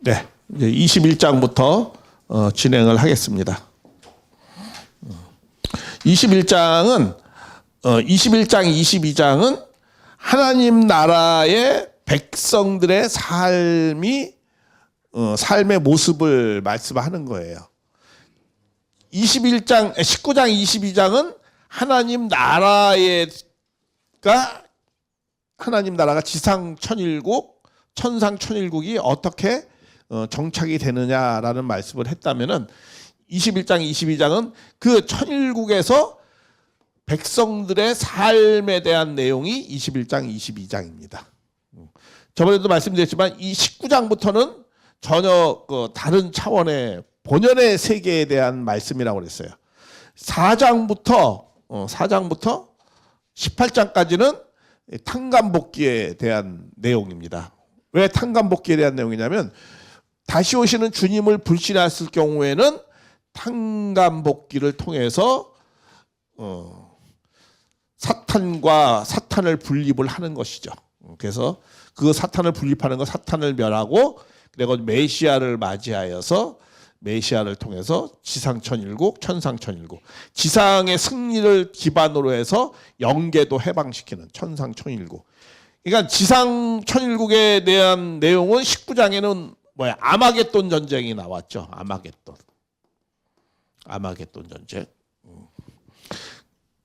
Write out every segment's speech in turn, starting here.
네, 이제 21장부터 진행을 하겠습니다. 21장, 22장은 하나님 나라의 백성들의 삶의 모습을 말씀하는 거예요. 19장, 22장은 하나님 나라가 지상 천일국, 천상 천일국이 어떻게 정착이 되느냐라는 말씀을 했다면은 21장, 22장은 그 천일국에서 백성들의 삶에 대한 내용이 21장, 22장입니다. 저번에도 말씀드렸지만 이 19장부터는 전혀 다른 차원의 본연의 세계에 대한 말씀이라고 그랬어요. 4장부터 18장까지는 탕감복귀에 대한 내용입니다. 왜 탕감복귀에 대한 내용이냐면 다시 오시는 주님을 불신했을 경우에는 탕감복귀를 통해서 사탄을 분립을 하는 것이죠. 그래서 그 사탄을 분립하는 거, 사탄을 멸하고 그리고 메시아를 맞이하여서 메시아를 통해서 지상 천일국, 천상 천일국, 지상의 승리를 기반으로 해서 영계도 해방시키는 천상 천일국. 그러니까 지상 천일국에 대한 내용은 19장에는 아마겟돈 전쟁이 나왔죠. 아마겟돈 전쟁.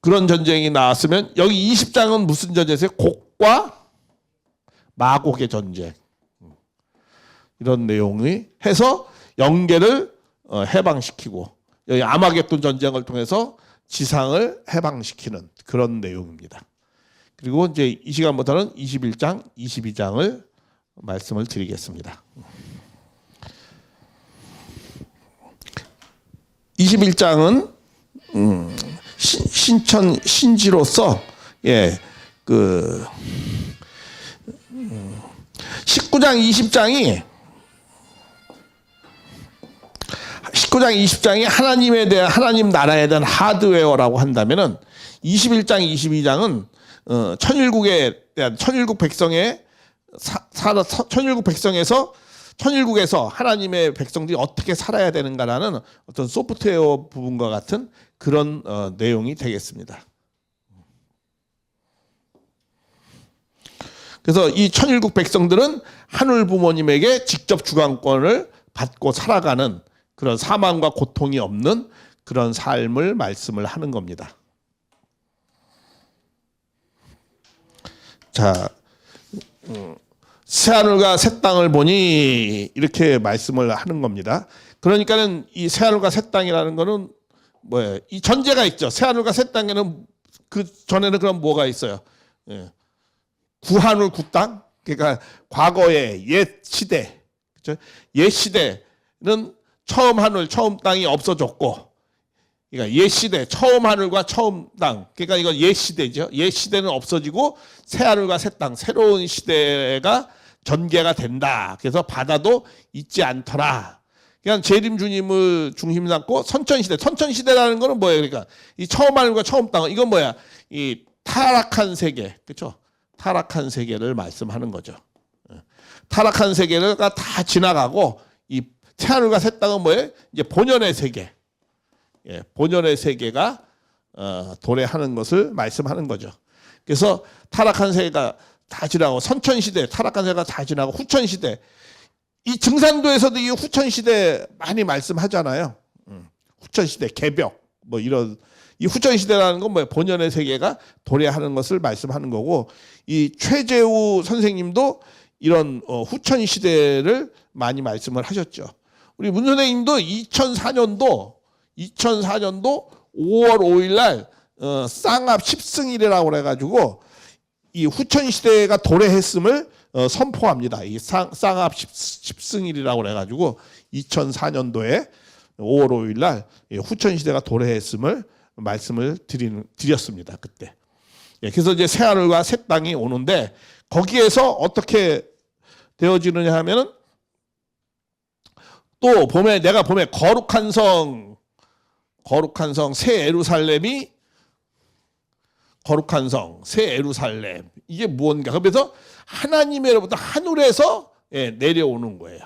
그런 전쟁이 나왔으면 여기 20장은 무슨 전쟁이세요? 곡과 마곡의 전쟁. 이런 내용이 해서 영계를 해방시키고 여기 아마겟돈 전쟁을 통해서 지상을 해방시키는 그런 내용입니다. 그리고 이제 이 시간부터는 21장, 22장을 말씀을 드리겠습니다. 21장은 신지로서 19장, 20장이 하나님 나라에 대한 하드웨어라고 한다면은 21장, 22장은 천일국 백성에서 하나님의 백성들이 어떻게 살아야 되는가라는 어떤 소프트웨어 부분과 같은 그런 내용이 되겠습니다. 그래서 이 천일국 백성들은 하늘 부모님에게 직접 주관권을 받고 살아가는 그런 사망과 고통이 없는 그런 삶을 말씀을 하는 겁니다. 자, 새하늘과 새 땅을 보니 이렇게 말씀을 하는 겁니다. 그러니까는 이 새하늘과 새 땅이라는 거는 뭐예요? 이 전제가 있죠. 새하늘과 새 땅에는 그 전에는 그럼 뭐가 있어요? 구하늘 구땅. 그러니까 과거의 옛 시대, 그렇죠? 옛 시대는 처음 하늘, 처음 땅이 없어졌고, 그러니까 옛 시대, 처음 하늘과 처음 땅. 그러니까 이건 옛 시대죠. 옛 시대는 없어지고 새 하늘과 새 땅, 새로운 시대가 전개가 된다. 그래서 바다도 있지 않더라. 그냥 재림 주님을 중심 삼고 선천시대. 선천시대라는 거는 뭐예요? 그러니까 이 처음 하늘과 처음 땅. 이건 뭐야? 이 타락한 세계. 그렇죠? 타락한 세계를 말씀하는 거죠. 타락한 세계가 다 지나가고 이 새하늘과 새 땅은 뭐예요? 이제 본연의 세계. 본연의 세계가 도래하는 것을 말씀하는 거죠. 그래서 타락한 세계가 다 지나고 선천시대, 타락한 세계가 다 지나고 후천시대. 이 증산도에서도 이 후천시대 많이 말씀하잖아요. 후천시대, 개벽 뭐 이런 이 후천시대라는 건 뭐예요? 본연의 세계가 도래하는 것을 말씀하는 거고 이 최재우 선생님도 이런 후천시대를 많이 말씀을 하셨죠. 우리 문 선생님도 2004년도 5월 5일 날 쌍합 10승일이라고 그래가지고 이 후천시대가 도래했음을 선포합니다. 이 쌍합 10승일이라고 그래가지고 2004년도에 5월 5일 날 후천시대가 도래했음을 말씀을 드렸습니다. 그때. 그래서 이제 새하늘과 새 땅이 오는데 거기에서 어떻게 되어지느냐 하면은 또 내가 봄에 거룩한 성 새 예루살렘이 거룩한 성 새 예루살렘 이게 무언가. 그래서 하나님으로부터 하늘에서 내려오는 거예요.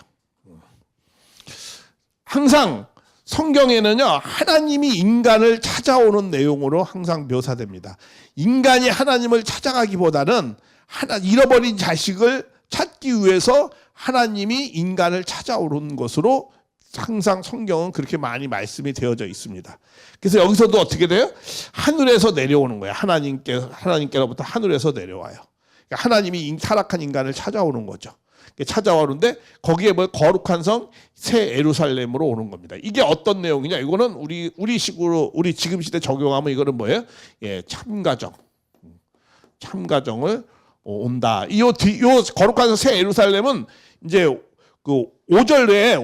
항상 성경에는요, 하나님이 인간을 찾아오는 내용으로 항상 묘사됩니다. 인간이 하나님을 찾아가기보다는 잃어버린 자식을 찾기 위해서 하나님이 인간을 찾아오는 것으로 항상 성경은 그렇게 많이 말씀이 되어져 있습니다. 그래서 여기서도 어떻게 돼요? 하늘에서 내려오는 거예요. 하나님께로부터 하늘에서 내려와요. 그러니까 하나님이 타락한 인간을 찾아오는 거죠. 찾아오는데 거기에 뭐 거룩한 성 새 예루살렘으로 오는 겁니다. 이게 어떤 내용이냐? 이거는 우리 식으로 우리 지금 시대 적용하면 이거는 뭐예요? 예, 참가정을 온다. 요 거룩한 성 새 예루살렘은 이제 그 5절에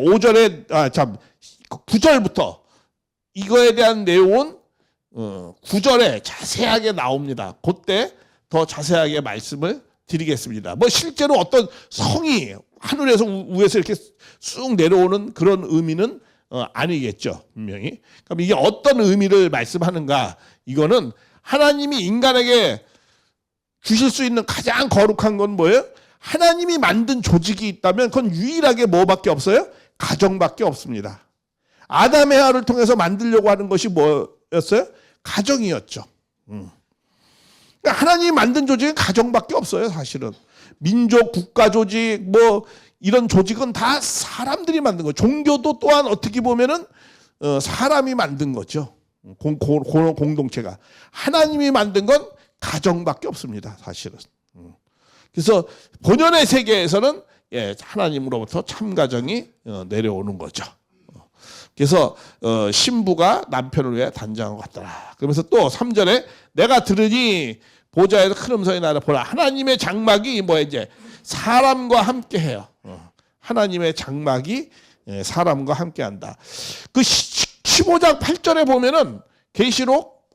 9절부터 이거에 대한 내용은 9절에 자세하게 나옵니다. 그때 더 자세하게 말씀을 드리겠습니다. 뭐 실제로 어떤 성이 하늘에서 위에서 이렇게 쑥 내려오는 그런 의미는 아니겠죠, 분명히. 그럼 이게 어떤 의미를 말씀하는가? 이거는 하나님이 인간에게 주실 수 있는 가장 거룩한 건 뭐예요? 하나님이 만든 조직이 있다면 그건 유일하게 뭐밖에 없어요? 가정밖에 없습니다. 아담 해와를 통해서 만들려고 하는 것이 뭐였어요? 가정이었죠. 그러니까 하나님이 만든 조직은 가정밖에 없어요, 사실은. 민족, 국가 조직, 뭐 이런 조직은 다 사람들이 만든 거예요. 종교도 또한 어떻게 보면은 사람이 만든 거죠. 공동체가. 하나님이 만든 건 가정밖에 없습니다, 사실은. 그래서 본연의 세계에서는 하나님으로부터 참가정이 내려오는 거죠. 그래서 신부가 남편을 위해 단장하고 갔더라. 그러면서 또 3절에 내가 들으니 보좌에서 큰 음성이 나를 보라. 하나님의 장막이 뭐야 이제 사람과 함께 해요. 하나님의 장막이 사람과 함께 한다. 그 15장 8절에 보면은 계시록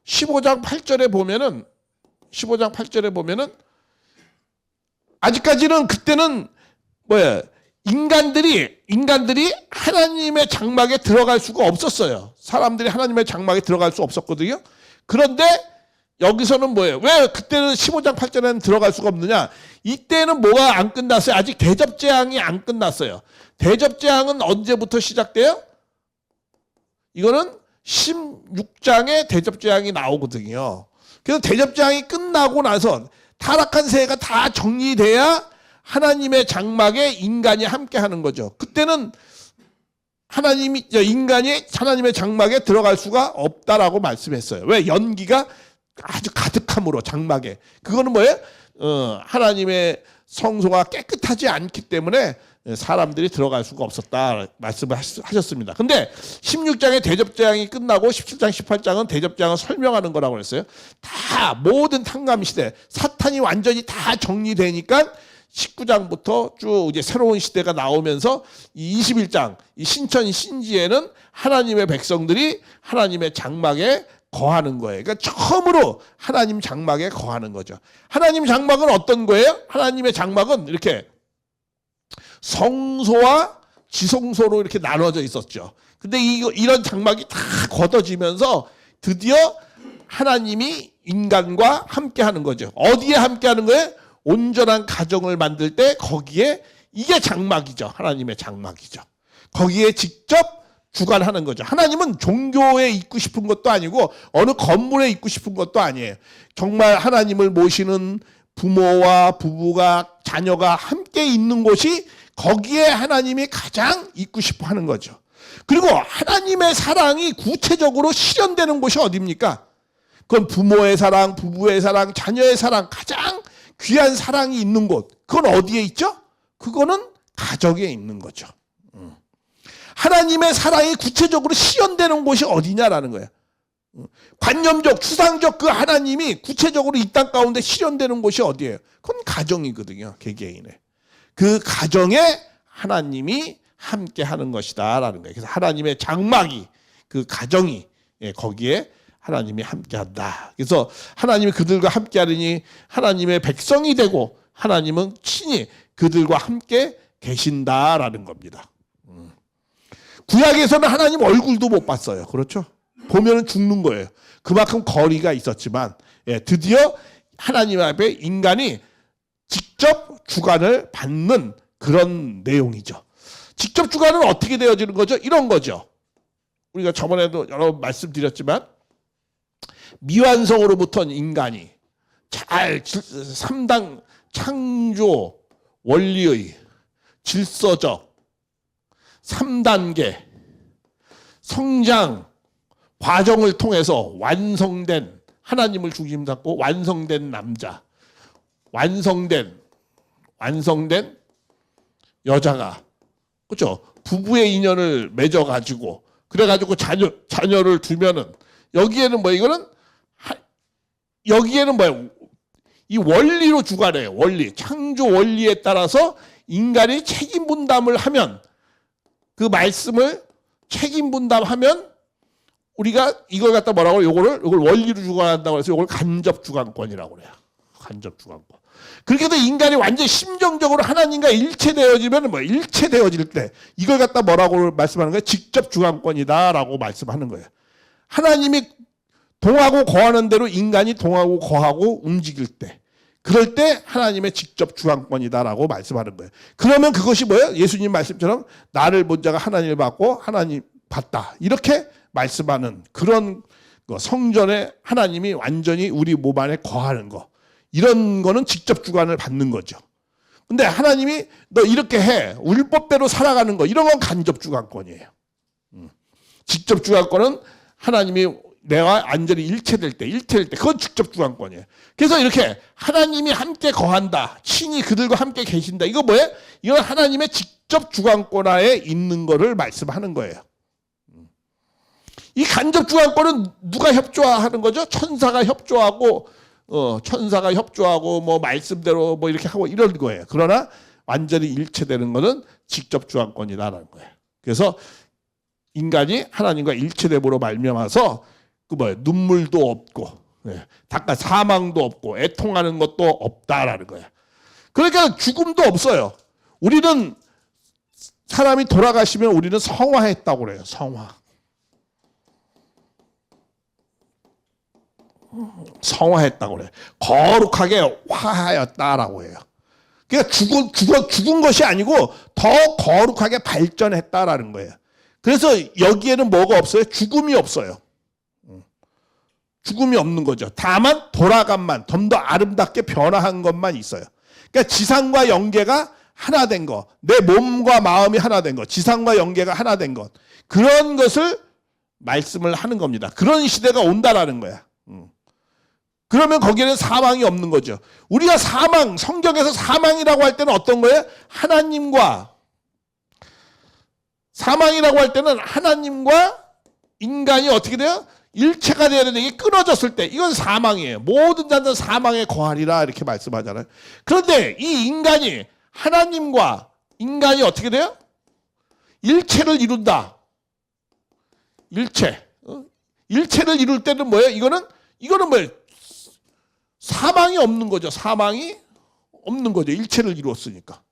15장 8절에 보면은 아직까지는 그때는 뭐야 인간들이 하나님의 장막에 들어갈 수가 없었어요. 사람들이 하나님의 장막에 들어갈 수 없었거든요. 그런데 여기서는 뭐예요? 왜 그때는 15장 8절에는 들어갈 수가 없느냐? 이때는 뭐가 안 끝났어요? 아직 대접재앙이 안 끝났어요. 대접재앙은 언제부터 시작돼요? 이거는 16장에 대접재앙이 나오거든요. 그래서 대접재앙이 끝나고 나서 타락한 세계가 다 정리돼야 하나님의 장막에 인간이 함께 하는 거죠. 그때는 인간이 하나님의 장막에 들어갈 수가 없다라고 말씀했어요. 왜? 연기가 아주 가득함으로 장막에. 그거는 뭐예요? 하나님의 성소가 깨끗하지 않기 때문에 사람들이 들어갈 수가 없었다 말씀을 하셨습니다. 근데 16장의 대접재앙이 끝나고 17장, 18장은 대접재앙을 설명하는 거라고 그랬어요. 다 모든 탕감시대, 사탄이 완전히 다 정리되니까 19장부터 쭉 이제 새로운 시대가 나오면서 이 21장, 이 신천 신지에는 하나님의 백성들이 하나님의 장막에 거하는 거예요. 그러니까 처음으로 하나님 장막에 거하는 거죠. 하나님 장막은 어떤 거예요? 하나님의 장막은 이렇게 성소와 지성소로 이렇게 나눠져 있었죠. 근데 이런 장막이 다 걷어지면서 드디어 하나님이 인간과 함께 하는 거죠. 어디에 함께 하는 거예요? 온전한 가정을 만들 때 거기에 이게 장막이죠. 하나님의 장막이죠. 거기에 직접 주관하는 거죠. 하나님은 종교에 있고 싶은 것도 아니고 어느 건물에 있고 싶은 것도 아니에요. 정말 하나님을 모시는 부모와 부부가 자녀가 함께 있는 곳이 거기에 하나님이 가장 있고 싶어 하는 거죠. 그리고 하나님의 사랑이 구체적으로 실현되는 곳이 어디입니까? 그건 부모의 사랑, 부부의 사랑, 자녀의 사랑, 가장 귀한 사랑이 있는 곳. 그건 어디에 있죠? 그거는 가정에 있는 거죠. 하나님의 사랑이 구체적으로 실현되는 곳이 어디냐라는 거예요. 관념적, 추상적 그 하나님이 구체적으로 이 땅 가운데 실현되는 곳이 어디예요? 그건 가정이거든요. 개개인의. 그 가정에 하나님이 함께 하는 것이다 라는 거예요. 그래서 하나님의 장막이, 그 가정이 거기에 하나님이 함께 한다. 그래서 하나님이 그들과 함께 하리니 하나님의 백성이 되고 하나님은 친히 그들과 함께 계신다라는 겁니다. 구약에서는 하나님 얼굴도 못 봤어요. 그렇죠? 보면은 죽는 거예요. 그만큼 거리가 있었지만 드디어 하나님 앞에 인간이 직접 주관을 받는 그런 내용이죠. 직접 주관은 어떻게 되어지는 거죠? 이런 거죠. 우리가 저번에도 여러 번 말씀드렸지만 미완성으로부터 인간이 잘 3단 창조 원리의 질서적 3단계 성장 과정을 통해서 완성된 하나님을 중심 잡고 완성된 남자, 완성된 여자가 그렇죠? 부부의 인연을 맺어가지고 그래가지고 자녀를 두면은 여기에는 뭐 이거는 여기에는 뭐야? 이 원리로 주관해요. 원리, 창조 원리에 따라서 인간이 책임 분담을 하면 그 말씀을 책임 분담하면 우리가 이걸 갖다 뭐라고 요걸 원리로 주관한다고 해서 요걸 간접 주관권이라고 그래요. 간접 주관권. 그렇게 해서 인간이 완전 심정적으로 하나님과 일체되어지면 뭐 일체되어질 때 이걸 갖다 뭐라고 말씀하는 거예요? 직접 주관권이다라고 말씀하는 거예요. 하나님이 동하고 거하는 대로 인간이 동하고 거하고 움직일 때 그럴 때 하나님의 직접 주관권이다라고 말씀하는 거예요. 그러면 그것이 뭐예요? 예수님 말씀처럼 나를 본 자가 하나님을 받고 하나님 봤다. 이렇게 말씀하는 그런 거, 성전에 하나님이 완전히 우리 몸 안에 거하는 거. 이런 거는 직접 주관을 받는 거죠. 근데 하나님이 너 이렇게 해. 율법대로 살아가는 거. 이런 건 간접 주관권이에요. 직접 주관권은 하나님이 내가 완전히 일체될 때 그건 직접 주관권이에요. 그래서 이렇게 하나님이 함께 거한다. 친히 그들과 함께 계신다. 이거 뭐예요? 이건 하나님의 직접 주관권 하에 있는 거를 말씀하는 거예요. 이 간접 주관권은 누가 협조하는 거죠? 천사가 협조하고 뭐 말씀대로 뭐 이렇게 하고 이런 거예요. 그러나 완전히 일체되는 거는 직접 주관권이다라는 거예요. 그래서 인간이 하나님과 일체됨으로 말미암아서 그 뭐예요? 눈물도 없고, 닦아 사망도 없고, 애통하는 것도 없다라는 거예요. 그러니까 죽음도 없어요. 우리는 사람이 돌아가시면 우리는 성화했다고 그래요. 성화했다고 그래요. 거룩하게 화하였다라고 해요. 그러니까 죽은 것이 아니고 더 거룩하게 발전했다라는 거예요. 그래서 여기에는 뭐가 없어요? 죽음이 없어요. 죽음이 없는 거죠. 다만 돌아감만 좀 더 아름답게 변화한 것만 있어요. 그러니까 지상과 영계가 하나 된 것, 내 몸과 마음이 하나 된 것, 지상과 영계가 하나 된 것, 그런 것을 말씀을 하는 겁니다. 그런 시대가 온다라는 거야. 그러면 거기에는 사망이 없는 거죠. 우리가 성경에서 사망이라고 할 때는 어떤 거예요? 사망이라고 할 때는 하나님과 인간이 어떻게 돼요? 일체가 되어야 되는 게 끊어졌을 때 이건 사망이에요. 모든 자는 사망에 거하리라 이렇게 말씀하잖아요. 그런데 이 인간이 하나님과 인간이 어떻게 돼요? 일체를 이룬다. 일체를 이룰 때는 뭐예요? 이거는 뭐예요? 사망이 없는 거죠. 사망이 없는 거죠. 일체를 이루었으니까.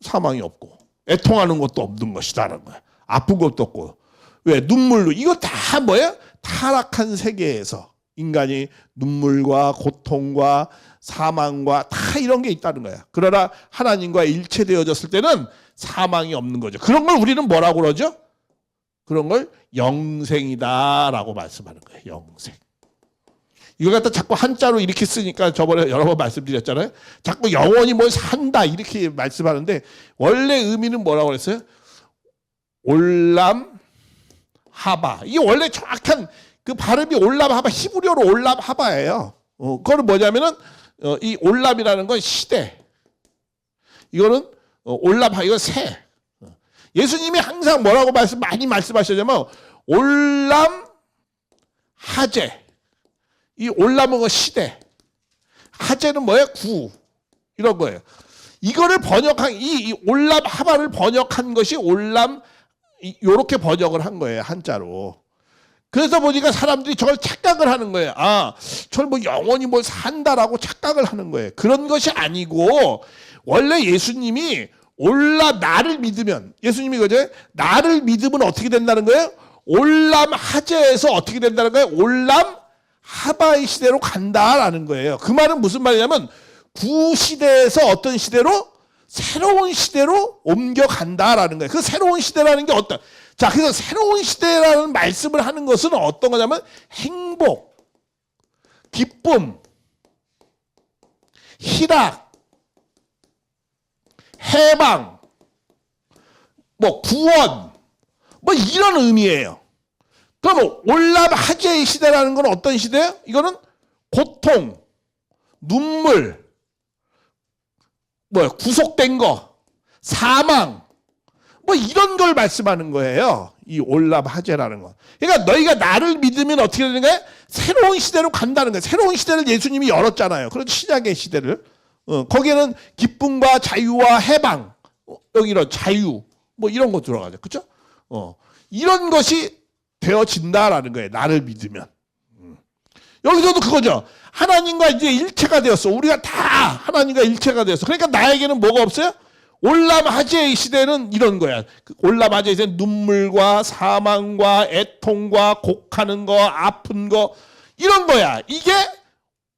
사망이 없고 애통하는 것도 없는 것이다라는 거예요. 아픈 것도 없고. 왜? 눈물로. 이거 다 뭐예요? 타락한 세계에서 인간이 눈물과 고통과 사망과 다 이런 게 있다는 거야. 그러나 하나님과 일체되어졌을 때는 사망이 없는 거죠. 그런 걸 우리는 뭐라고 그러죠? 그런 걸 영생이다라고 말씀하는 거예요. 영생. 이걸 갖다 자꾸 한자로 이렇게 쓰니까 저번에 여러 번 말씀드렸잖아요. 자꾸 영원히 뭘 산다 이렇게 말씀하는데 원래 의미는 뭐라고 그랬어요? 올람 하바. 이게 원래 정확한 그 발음이 올람 하바, 히브리어로 올람 하바예요. 그거는 뭐냐면은 이 올람이라는 건 시대. 이거는 올람 하, 이건 새. 예수님이 항상 뭐라고 많이 말씀하셨냐면 올람 하제. 이 올람은 그 시대. 하제는 뭐예요? 구. 이런 거예요. 이거를 번역한 이 올람 하바를 번역한 것이 올람 요렇게 번역을 한 거예요. 한자로. 그래서 보니까 사람들이 저걸 착각을 하는 거예요. 아, 저걸 뭐 영원히 뭘 산다라고 착각을 하는 거예요. 그런 것이 아니고 원래 예수님이 나를 믿으면 예수님이 그죠? 나를 믿으면 어떻게 된다는 거예요? 올람 하제에서 어떻게 된다는 거예요? 올람 하바의 시대로 간다라는 거예요. 그 말은 무슨 말이냐면 구시대에서 어떤 시대로? 새로운 시대로 옮겨간다라는 거예요. 그 새로운 시대라는 게 어떤? 자, 그래서 새로운 시대라는 말씀을 하는 것은 어떤 거냐면 행복, 기쁨, 희락, 해방, 뭐 구원, 뭐 이런 의미예요. 그럼 올람 하제의 시대라는 건 어떤 시대예요? 이거는 고통, 눈물, 뭐 구속된 거, 사망, 뭐 이런 걸 말씀하는 거예요. 이 올람 하제라는 거. 그러니까 너희가 나를 믿으면 어떻게 되는 거야? 새로운 시대로 간다는 거예요. 새로운 시대를 예수님이 열었잖아요. 그래서 신약의 시대를. 거기에는 기쁨과 자유와 해방, 여기는 자유, 뭐 이런 거 들어가죠. 그렇죠? 이런 것이 되어진다라는 거예요. 나를 믿으면. 여기서도 그거죠. 하나님과 이제 일체가 되었어. 우리가 다 하나님과 일체가 되었어. 그러니까 나에게는 뭐가 없어요? 올람 하제의 시대는 이런 거야. 올람 하제의 시대는 눈물과 사망과 애통과 곡하는 거, 아픈 거 이런 거야. 이게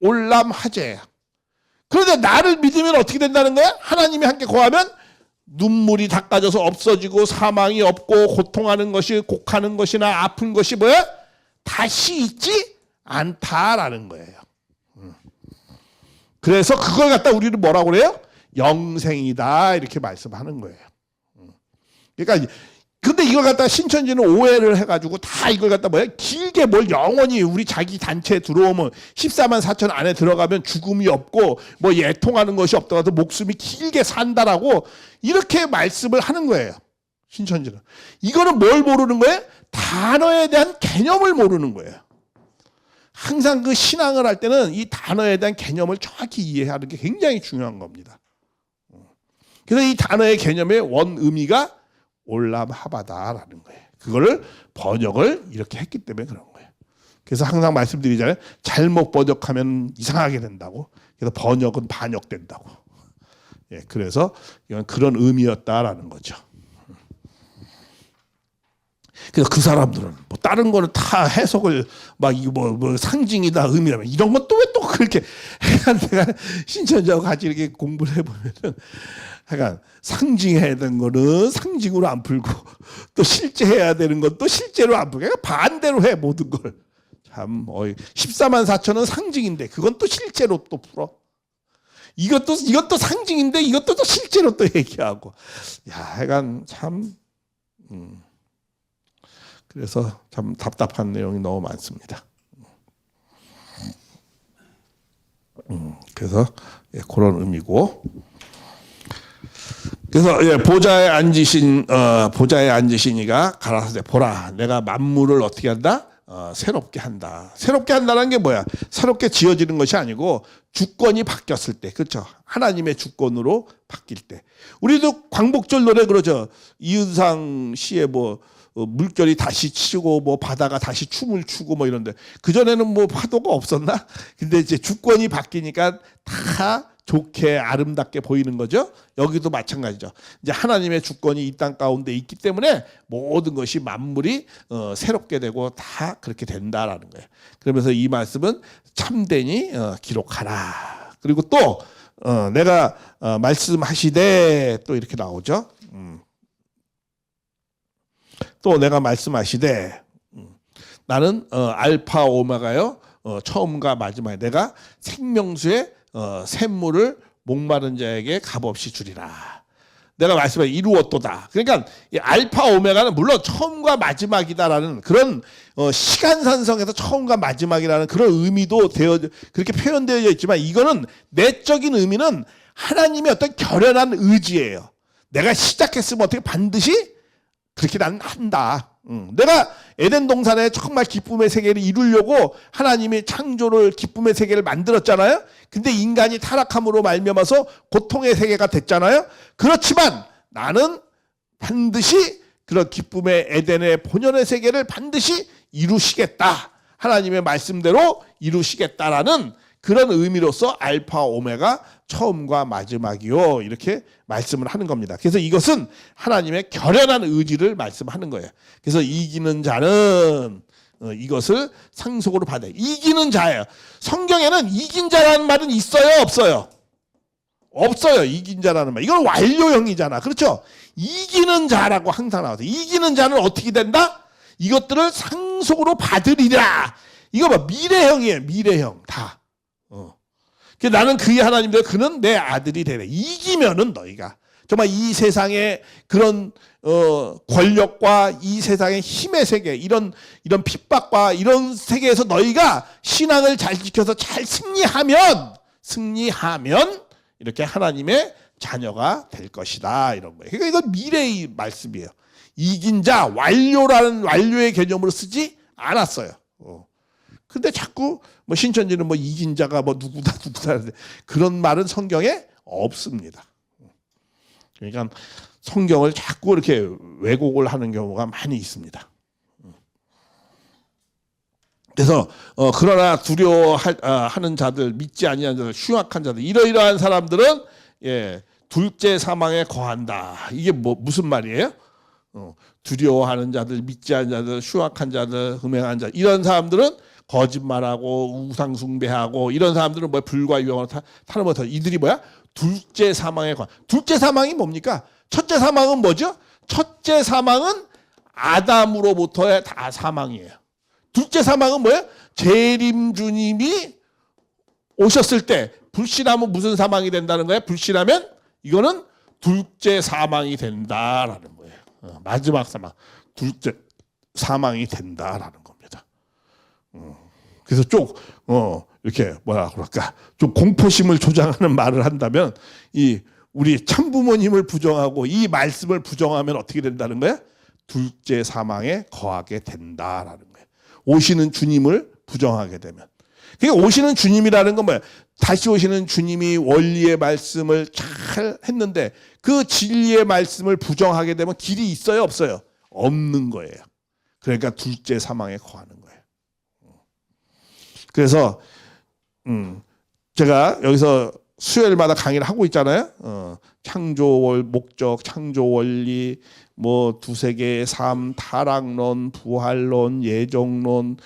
올람 하제야. 그런데 나를 믿으면 어떻게 된다는 거야? 하나님이 함께 거하면 눈물이 닦아져서 없어지고 사망이 없고 고통하는 것이 곡하는 것이나 아픈 것이 뭐야? 다시 있지 않다라는 거예요. 그래서 그걸 갖다 우리는 뭐라고 그래요? 영생이다 이렇게 말씀하는 거예요. 그러니까 근데 이걸 갖다 신천지는 오해를 해가지고 다 이걸 갖다 뭐야? 길게 뭘 영원히 우리 자기 단체에 들어오면 14만 4천 안에 들어가면 죽음이 없고 뭐 애통하는 것이 없더라도 목숨이 길게 산다라고 이렇게 말씀을 하는 거예요. 신천지는. 이거는 뭘 모르는 거예요? 단어에 대한 개념을 모르는 거예요. 항상 그 신앙을 할 때는 이 단어에 대한 개념을 정확히 이해하는 게 굉장히 중요한 겁니다. 그래서 이 단어의 개념의 원 의미가 올람하바다라는 거예요. 그거를 번역을 이렇게 했기 때문에 그런 거예요. 그래서 항상 말씀드리잖아요. 잘못 번역하면 이상하게 된다고. 그래서 번역은 반역된다고. 예, 그래서 이건 그런 의미였다라는 거죠. 그래서 그 사람들은 뭐 다른 거는 다 해석을 막 이거 뭐 상징이다 의미라면 이런 건 또 왜 또 그렇게 내가 신천지하고 같이 이렇게 공부를 해보면은 하여간 상징해야 되는 거는 상징으로 안 풀고 또 실제 해야 되는 건 또 실제로 안 풀고 그러니까 반대로 해 모든 걸. 참 14만 4천은 상징인데 그건 또 실제로 또 풀어. 이것도 상징인데 이것도 또 실제로 또 얘기하고. 야, 하여간 참 그래서 참 답답한 내용이 너무 많습니다. 그래서 예, 그런 의미고. 그래서 예, 보좌에 앉으신 이가 가라사대 보라 내가 만물을 어떻게 한다? 새롭게 한다. 새롭게 한다는 게 뭐야? 새롭게 지어지는 것이 아니고 주권이 바뀌었을 때, 그렇죠? 하나님의 주권으로 바뀔 때. 우리도 광복절 노래 그러죠. 이은상 씨의 뭐 물결이 다시 치고 뭐 바다가 다시 춤을 추고 뭐 이런데 그 전에는 뭐 파도가 없었나? 근데 이제 주권이 바뀌니까 다 좋게 아름답게 보이는 거죠. 여기도 마찬가지죠. 이제 하나님의 주권이 이 땅 가운데 있기 때문에 모든 것이 만물이 새롭게 되고 다 그렇게 된다라는 거예요. 그러면서 이 말씀은 참되니 기록하라. 그리고 또 내가 말씀하시되 또 이렇게 나오죠. 또 내가 말씀하시되 나는 알파 오메가요. 처음과 마지막에 내가 생명수의 샘물을 목마른 자에게 값없이 주리라. 내가 말씀해 이루었도다. 그러니까 이 알파 오메가는 물론 처음과 마지막이다라는 그런 시간선상에서 처음과 마지막이라는 그런 의미도 그렇게 표현되어 있지만 이거는 내적인 의미는 하나님의 어떤 결연한 의지예요. 내가 시작했으면 어떻게 반드시 그렇게 난 한다. 내가 에덴 동산에 정말 기쁨의 세계를 이루려고 하나님이 창조를 기쁨의 세계를 만들었잖아요. 근데 인간이 타락함으로 말미암아서 고통의 세계가 됐잖아요. 그렇지만 나는 반드시 그런 기쁨의 에덴의 본연의 세계를 반드시 이루시겠다. 하나님의 말씀대로 이루시겠다라는 그런 의미로서 알파 오메가 처음과 마지막이요 이렇게 말씀을 하는 겁니다. 그래서 이것은 하나님의 결연한 의지를 말씀하는 거예요. 그래서 이기는 자는 이것을 상속으로 받아요. 이기는 자예요. 성경에는 이긴 자라는 말은 있어요 없어요? 없어요. 이긴 자라는 말. 이건 완료형이잖아. 그렇죠? 이기는 자라고 항상 나와서 이기는 자는 어떻게 된다? 이것들을 상속으로 받으리라. 이거 봐. 미래형이에요. 미래형 다. 나는 그의 하나님들 그는 내 아들이 되래. 이기면은 너희가 정말 이 세상의 그런 권력과 이 세상의 힘의 세계 이런 핍박과 이런 세계에서 너희가 신앙을 잘 지켜서 잘 승리하면 이렇게 하나님의 자녀가 될 것이다 이런 거예요. 그러니까 이건 미래의 말씀이에요. 이긴 자 완료라는 완료의 개념으로 쓰지 않았어요. 근데 자꾸 뭐 신천지는 뭐 이긴 자가 뭐 누구다 그런 말은 성경에 없습니다. 그러니까 성경을 자꾸 이렇게 왜곡을 하는 경우가 많이 있습니다. 그래서 그러나 두려워하는 자들, 믿지 아니하는 자들, 흉악한 자들 이러이러한 사람들은 둘째 사망에 거한다. 이게 무슨 말이에요? 두려워하는 자들, 믿지 않는 자들, 흉악한 자들, 음행한 자들 이런 사람들은 거짓말하고 우상 숭배하고 이런 사람들은 뭐 불과 유황으로 타는 것들 이들이 뭐야? 둘째 사망에 관. 둘째 사망이 뭡니까? 첫째 사망은 뭐죠? 첫째 사망은 아담으로부터의 다 사망이에요. 둘째 사망은 뭐예요? 재림 주님이 오셨을 때 불신하면 무슨 사망이 된다는 거예요? 불신하면 이거는 둘째 사망이 된다라는 거예요. 마지막 사망, 둘째 사망이 된다라는 겁니다. 그래서 좀 이렇게 뭐라 그럴까 좀 공포심을 조장하는 말을 한다면 우리 참부모님을 부정하고 이 말씀을 부정하면 어떻게 된다는 거야? 둘째 사망에 거하게 된다라는 거예요. 오시는 주님을 부정하게 되면. 그러니까 오시는 주님이라는 건 뭐야? 다시 오시는 주님이 원리의 말씀을 잘 했는데 그 진리의 말씀을 부정하게 되면 길이 있어요, 없어요? 없는 거예요. 그러니까 둘째 사망에 거하는 거예요. 그래서 제가 여기서 수요일마다 강의를 하고 있잖아요. 창조 목적, 창조 원리, 뭐 두세 개의 삶, 타락론, 부활론, 예정론,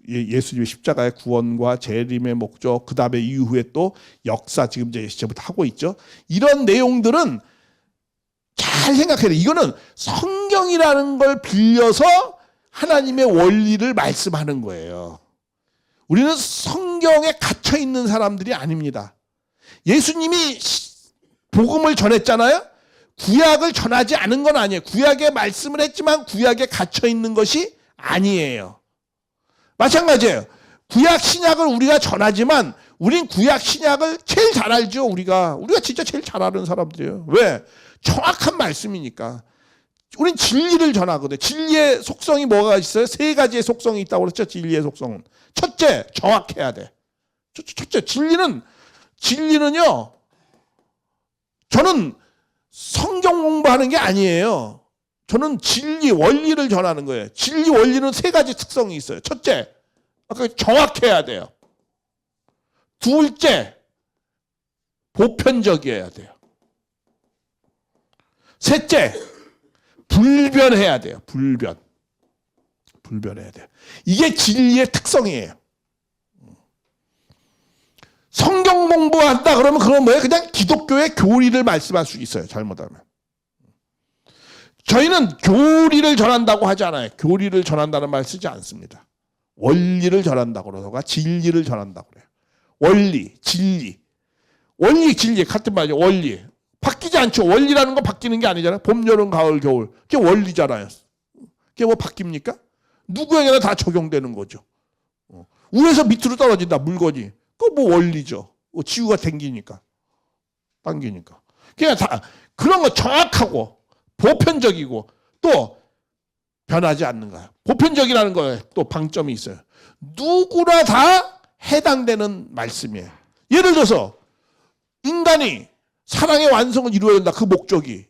예수님의 십자가의 구원과 재림의 목적, 그 다음에 이후에 또 역사 지금 이제 시제부터 하고 있죠. 이런 내용들은 잘 생각해야 돼. 이거는 성경이라는 걸 빌려서 하나님의 원리를 말씀하는 거예요. 우리는 성경에 갇혀 있는 사람들이 아닙니다. 예수님이 복음을 전했잖아요. 구약을 전하지 않은 건 아니에요. 구약에 말씀을 했지만 구약에 갇혀 있는 것이 아니에요. 마찬가지예요. 구약 신약을 우리가 전하지만 우린 구약 신약을 제일 잘 알죠. 우리가 진짜 제일 잘 아는 사람들이에요. 왜? 정확한 말씀이니까. 우린 진리를 전하거든요. 진리의 속성이 뭐가 있어요? 세 가지의 속성이 있다고 그랬죠. 진리의 속성은. 첫째, 정확해야 돼. 첫째, 진리는요. 저는 성경 공부하는 게 아니에요. 저는 진리, 원리를 전하는 거예요. 진리, 원리는 세 가지 특성이 있어요. 첫째, 아까 정확해야 돼요. 둘째, 보편적이어야 돼요. 셋째, 불변해야 돼요. 불변해야 돼요. 이게 진리의 특성이에요. 성경 공부한다 그러면 그건 뭐예요? 그냥 기독교의 교리를 말씀할 수 있어요. 잘못하면. 저희는 교리를 전한다고 하지 않아요. 교리를 전한다는 말 쓰지 않습니다. 원리를 전한다고 그러다가 진리를 전한다고 그래요. 원리, 진리. 원리, 진리 같은 말이죠. 원리. 바뀌지 않죠. 원리라는 건 바뀌는 게 아니잖아요. 봄, 여름, 가을, 겨울. 그게 원리잖아요. 그게 뭐 바뀝니까? 누구에게나 다 적용되는 거죠. 위에서 밑으로 떨어진다, 물건이. 그거 뭐 원리죠. 지구가 당기니까. 그냥 다 그런 거 정확하고 보편적이고 또 변하지 않는 거야. 보편적이라는 거에 또 방점이 있어요. 누구나 다 해당되는 말씀이에요. 예를 들어서 인간이 사랑의 완성을 이루어야 된다. 그 목적이.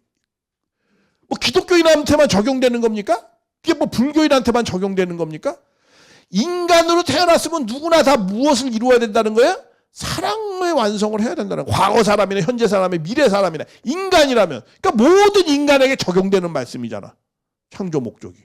뭐 기독교인한테만 적용되는 겁니까? 그게 뭐 불교인한테만 적용되는 겁니까? 인간으로 태어났으면 누구나 다 무엇을 이루어야 된다는 거예요? 사랑의 완성을 해야 된다는 거예요. 과거 사람이나 현재 사람이나 미래 사람이나 인간이라면. 그러니까 모든 인간에게 적용되는 말씀이잖아. 창조 목적이.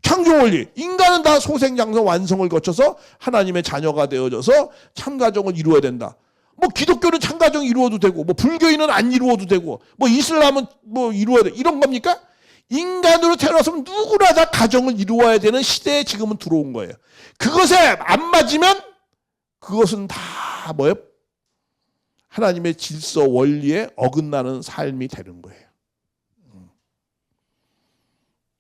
창조 원리. 인간은 다 소생장성 완성을 거쳐서 하나님의 자녀가 되어져서 참가정을 이루어야 된다. 뭐 기독교는 참가정이 이루어도 되고, 뭐 불교인은 안 이루어도 되고, 뭐 이슬람은 뭐 이루어야 돼. 이런 겁니까? 인간으로 태어났으면 누구나 다 가정을 이루어야 되는 시대에 지금은 들어온 거예요. 그것에 안 맞으면 그것은 다 뭐예요? 하나님의 질서 원리에 어긋나는 삶이 되는 거예요.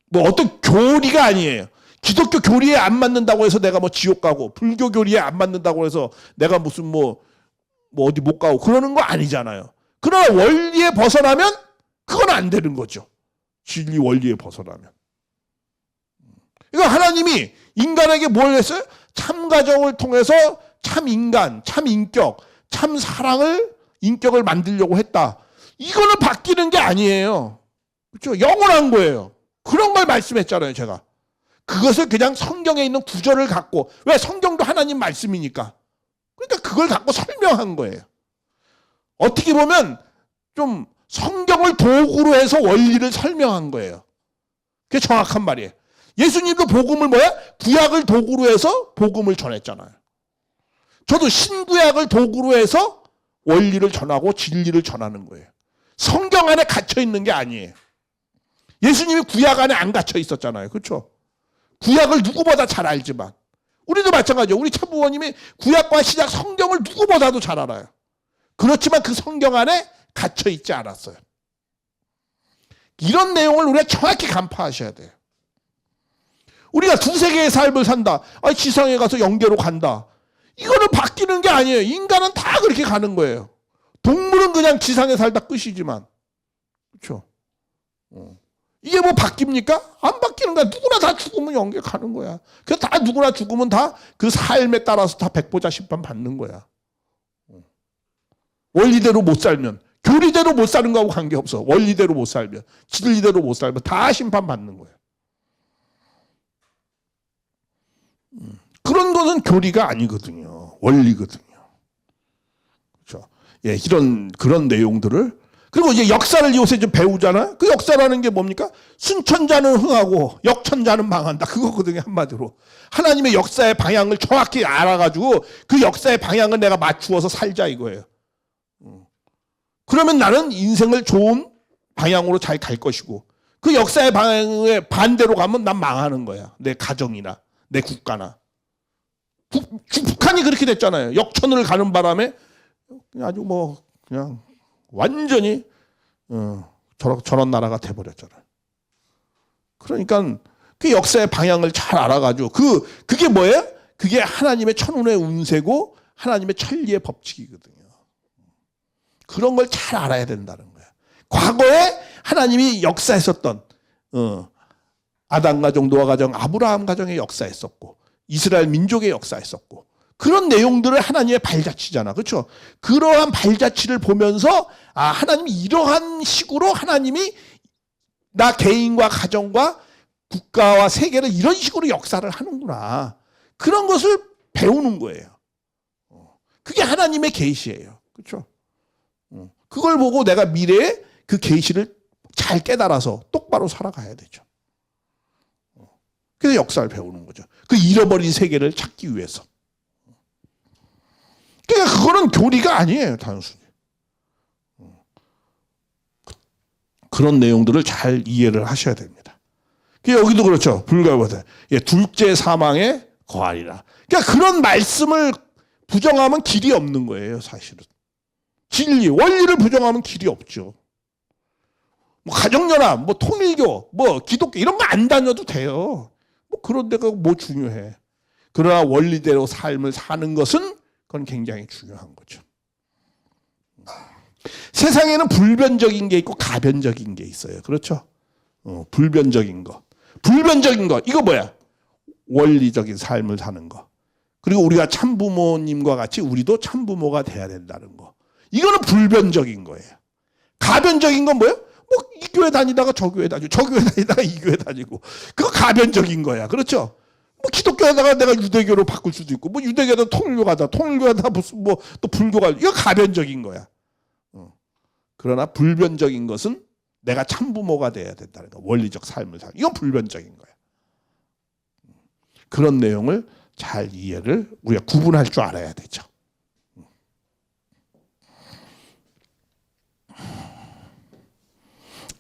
뭐 어떤 교리가 아니에요. 기독교 교리에 안 맞는다고 해서 내가 뭐 지옥 가고, 불교 교리에 안 맞는다고 해서 내가 무슨 뭐 어디 못 가고 그러는 거 아니잖아요. 그러나 원리에 벗어나면 그건 안 되는 거죠. 진리 원리에 벗어나면. 그러니까 하나님이 인간에게 뭘 했어요? 참 가정을 통해서 참 인간, 참 인격, 참 사랑을, 인격을 만들려고 했다. 이거는 바뀌는 게 아니에요. 그렇죠? 영원한 거예요. 그런 걸 말씀했잖아요, 제가. 그것을 그냥 성경에 있는 구절을 갖고, 왜? 성경도 하나님 말씀이니까. 그러니까 그걸 갖고 설명한 거예요. 어떻게 보면 좀 성경을 도구로 해서 원리를 설명한 거예요. 그게 정확한 말이에요. 예수님도 복음을 뭐야? 구약을 도구로 해서 복음을 전했잖아요. 저도 신구약을 도구로 해서 원리를 전하고 진리를 전하는 거예요. 성경 안에 갇혀 있는 게 아니에요. 예수님이 구약 안에 안 갇혀 있었잖아요. 그렇죠? 구약을 누구보다 잘 알지만 우리도 마찬가지죠. 우리 참부모님이 구약과 신약 성경을 누구보다도 잘 알아요. 그렇지만 그 성경 안에 갇혀 있지 않았어요. 이런 내용을 우리가 정확히 간파하셔야 돼요. 우리가 두세 개의 삶을 산다. 지상에 가서 영계로 간다. 이거는 바뀌는 게 아니에요. 인간은 다 그렇게 가는 거예요. 동물은 그냥 지상에 살다 끝이지만. 그렇죠? 이게 뭐 바뀝니까? 안 바뀌는 거야. 누구나 다 죽으면 영계 가는 거야. 그래서 다 누구나 죽으면 다 그 삶에 따라서 다 백보자 심판 받는 거야. 원리대로 못 살면, 교리대로 못 사는 거하고 관계없어. 원리대로 못 살면, 진리대로 못 살면 다 심판 받는 거야. 그런 것은 교리가 아니거든요. 원리거든요. 그렇죠? 예, 그런 내용들을. 그리고 이제 역사를 요새 좀 배우잖아요. 그 역사라는 게 뭡니까? 순천자는 흥하고 역천자는 망한다. 그거거든요, 한마디로. 하나님의 역사의 방향을 정확히 알아가지고 그 역사의 방향을 내가 맞추어서 살자 이거예요. 그러면 나는 인생을 좋은 방향으로 잘 갈 것이고, 그 역사의 방향에 반대로 가면 난 망하는 거야. 내 가정이나 내 국가나. 북한이 그렇게 됐잖아요. 역천을 가는 바람에 아주 뭐 그냥 완전히 저런 나라가 돼버렸잖아요. 그러니까 그 역사의 방향을 잘 알아가지고 그게 뭐예요? 그게 하나님의 천운의 운세고 하나님의 천리의 법칙이거든요. 그런 걸 잘 알아야 된다는 거예요. 과거에 하나님이 역사했었던 아담 가정, 노아 가정, 아브라함 가정의 역사했었고, 이스라엘 민족의 역사했었고, 그런 내용들을 하나님의 발자취잖아. 그렇죠? 그러한 발자취를 보면서 하나님이 이러한 식으로 하나님이 나 개인과 가정과 국가와 세계를 이런 식으로 역사를 하는구나. 그런 것을 배우는 거예요. 그게 하나님의 계시예요. 그렇죠? 그걸 보고 내가 미래에 그 계시를 잘 깨달아서 똑바로 살아가야 되죠. 그래서 역사를 배우는 거죠. 그 잃어버린 세계를 찾기 위해서. 그러니까 그거는 교리가 아니에요, 단순히. 그런 내용들을 잘 이해를 하셔야 됩니다. 여기도 그렇죠. 불가보다 둘째 사망에 거하리라. 그러니까 그런 말씀을 부정하면 길이 없는 거예요, 사실은. 진리, 원리를 부정하면 길이 없죠. 뭐 가정연합, 뭐 통일교, 뭐 기독교 이런 거 안 다녀도 돼요. 뭐 그런 데가 뭐 중요해. 그러나 원리대로 삶을 사는 것은 그건 굉장히 중요한 거죠. 세상에는 불변적인 게 있고 가변적인 게 있어요. 그렇죠? 불변적인 거. 불변적인 거, 이거 뭐야? 원리적인 삶을 사는 거. 그리고 우리가 참부모님과 같이 우리도 참부모가 돼야 된다는 거. 이거는 불변적인 거예요. 가변적인 건 뭐예요? 뭐 이 교회 다니다가 저 교회 다니고, 저 교회 다니다가 이 교회 다니고. 그거 가변적인 거야. 그렇죠? 뭐 기독교 하다가 내가 유대교로 바꿀 수도 있고, 뭐 유대교도 통일교 가다, 통일교 하다가 무슨 뭐 또 불교 가다. 이거 가변적인 거야. 그러나 불변적인 것은 내가 참부모가 돼야 된다는 거. 원리적 삶을 살. 이건 불변적인 거야. 그런 내용을 잘 이해를 우리가 구분할 줄 알아야 되죠.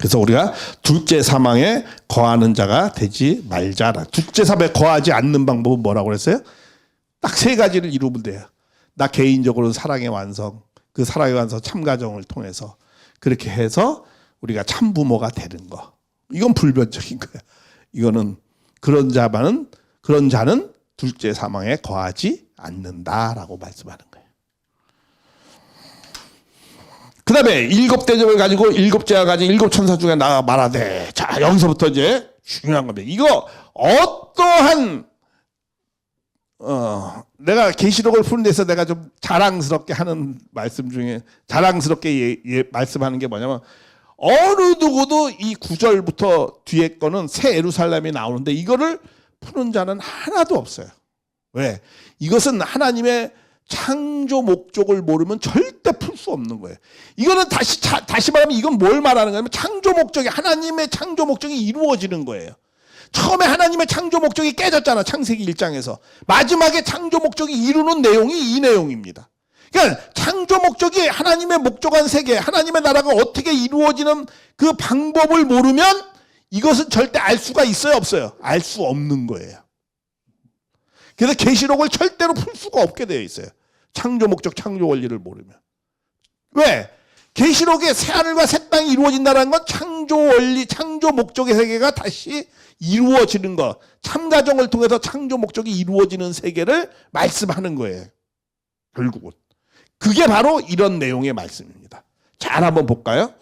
그래서 우리가 둘째 사망에 거하는 자가 되지 말자라. 둘째 사망에 거하지 않는 방법은 뭐라고 그랬어요? 딱 세 가지를 이루면 돼요. 나 개인적으로 사랑의 완성, 그 사랑의 완성 참가정을 통해서 그렇게 해서 우리가 참부모가 되는 거. 이건 불변적인 거야. 이거는 그런 자는 둘째 사망에 거하지 않는다라고 말씀하는 거예요. 그 다음에 일곱 대접을 가지고 일곱 제가 가진 일곱 천사 중에 나가 말하되. 자, 여기서부터 이제 중요한 겁니다. 이거 어떠한 내가 계시록을 푸는 데서 내가 좀 자랑스럽게 하는 말씀 중에 자랑스럽게 말씀하는 게 뭐냐면 어느 누구도 이 9절부터 뒤에 거는 새 예루살렘이 나오는데 이거를 푸는 자는 하나도 없어요. 왜? 이것은 하나님의 창조 목적을 모르면 절대 풀 수 없는 거예요. 이거는 다시 말하면 이건 뭘 말하는 거냐면 창조 목적이 하나님의 창조 목적이 이루어지는 거예요. 처음에 하나님의 창조 목적이 깨졌잖아. 창세기 1장에서. 마지막에 창조 목적이 이루는 내용이 이 내용입니다. 그러니까 창조 목적이 하나님의 목적한 세계, 하나님의 나라가 어떻게 이루어지는 그 방법을 모르면 이것은 절대 알 수가 있어요, 없어요? 알 수 없는 거예요. 그래서 계시록을 절대로 풀 수가 없게 되어 있어요. 창조 목적, 창조 원리를 모르면. 왜? 계시록에 새하늘과 새 땅이 이루어진다는 건 창조 원리, 창조 목적의 세계가 다시 이루어지는 것, 참가정을 통해서 창조 목적이 이루어지는 세계를 말씀하는 거예요. 결국은. 그게 바로 이런 내용의 말씀입니다. 잘 한번 볼까요?